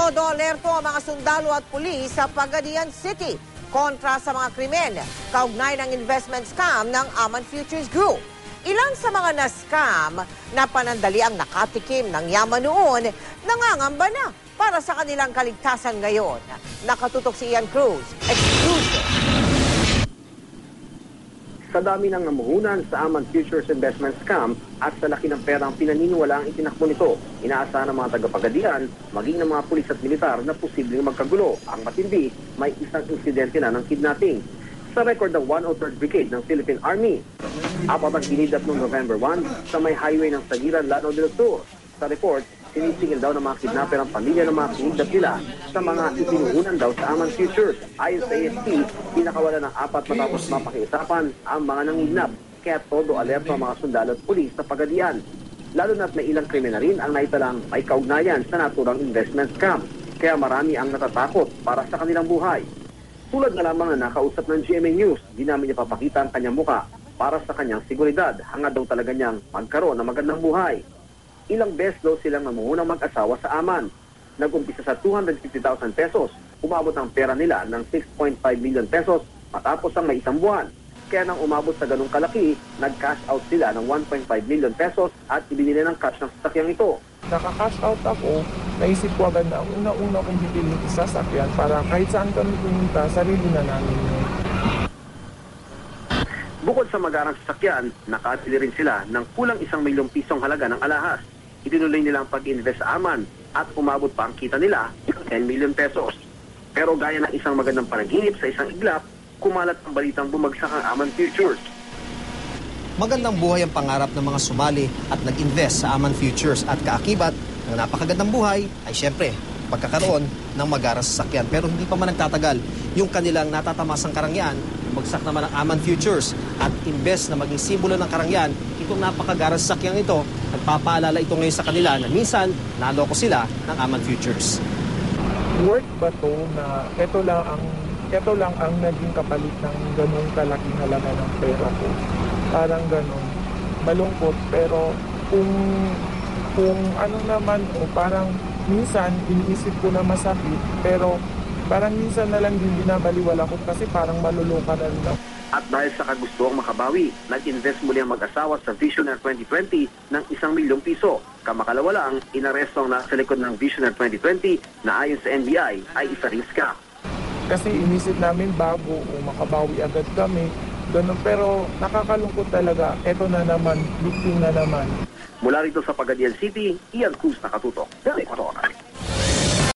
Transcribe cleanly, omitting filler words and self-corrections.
Todo alerto ang mga sundalo at pulis sa Pagadian City kontra sa mga krimen kaugnay ng investment scam ng Aman Futures Group. Ilan sa mga na-scam na panandali ang nakatikim ng yaman noon, nangangamba na para sa kanilang kaligtasan ngayon. Nakatutok si Ian Cruz. Exclusive. Sa dami ng namuhunan sa Aman Futures Investment Scam at sa laki ng perang pinaniniwala ang itinakbo nito, inaasahan ng mga taga-Pagadian, maging ng mga pulis at militar na posibleng magkagulo. Ang matindi, may isang insidente na ng kidnapping. Sa record ng 103rd Brigade ng Philippine Army, 4 ang kinidnap noong November 1 sa may highway ng Sagiran, Lanao del Sur. Sa report, sinisingil daw ng mga kidnapper ang pamilya ng mga kinidnap nila sa mga itinuunan daw sa Aman Futures. Ayon sa AFP, pinakawala ng 4 matapos mapakiusapan ang mga nangingnap. Kaya todo alerto ang mga sundalo at pulis sa Pagadian. Lalo na't may ilang krimen na rin ang naitalang may kaugnayan sa naturang investment scam. Kaya marami ang natatakot para sa kanilang buhay. Tulad na lamang na nakausap ng GMA News, di namin niya papakita ang kanyang muka para sa kanyang seguridad. Hangad daw talaga niyang magkaroon ng magandang buhay. Ilang beses daw silang namuhunang mag-asawa sa Aman. Nag-umpisa sa 250,000 pesos. Umabot ang pera nila ng 6.5 million pesos matapos ang may isang buwan. Kaya nang umabot sa ganung kalaki, nag-cash out sila ng 1.5 million pesos at ibinili ng cash ng sasakyang ito. Naka-cash out ako, naisip ko agad na una-una kong bibilin isa sasakyan para kahit saan kami pumunta, sarili na namin yun. Bukod sa magarang sasakyan, nakabili rin sila ng kulang 1 milyong pisong halaga ng alahas. Itinuloy nila ang pag-invest sa Aman at umabot pa ang kita nila ng 10 million pesos. Pero gaya ng isang magandang panaginip sa isang iglap, kumalat ang balitang bumagsak ang Aman Futures. Magandang buhay ang pangarap ng mga sumali at nag-invest sa Aman Futures at kaakibat ng napakagandang buhay ay syempre pagkakaroon ng magarang sasakyan. Pero hindi pa man nagtatagal yung kanilang natatamasang karangyaan, bagsak naman ang Aman Futures at imbes na maging simbolo ng karangyaan, itong napakagarang sasakyan ito, nagpapaalala ito ngayon sa kanila na minsan naloko sila ng Aman Futures. Worth ba to na ito lang ang naging kapalit ng ganung kalaking halaga ng pera ko? Parang ganun. Malungkot pero kung ano naman o parang minsan iniisip ko na masakit pero parang minsan na lang din binabaliwala ko kasi parang maluluka na rin. At dahil sa kagustuhang makabawi, nag-invest muli ang mag-asawa sa Visionaire 2020 ng 1 milyong piso. Kamakalawa lang, inaresto ang nasa likod ng Visionaire 2020 na ayon sa NBI ay isa ring scam. Kasi inisip namin bago o makabawi agad kami, ganun, pero nakakalungkot talaga. Eto na naman, victim na naman. Mula rito sa Pagadian City, Ian Cruz, nakatutok.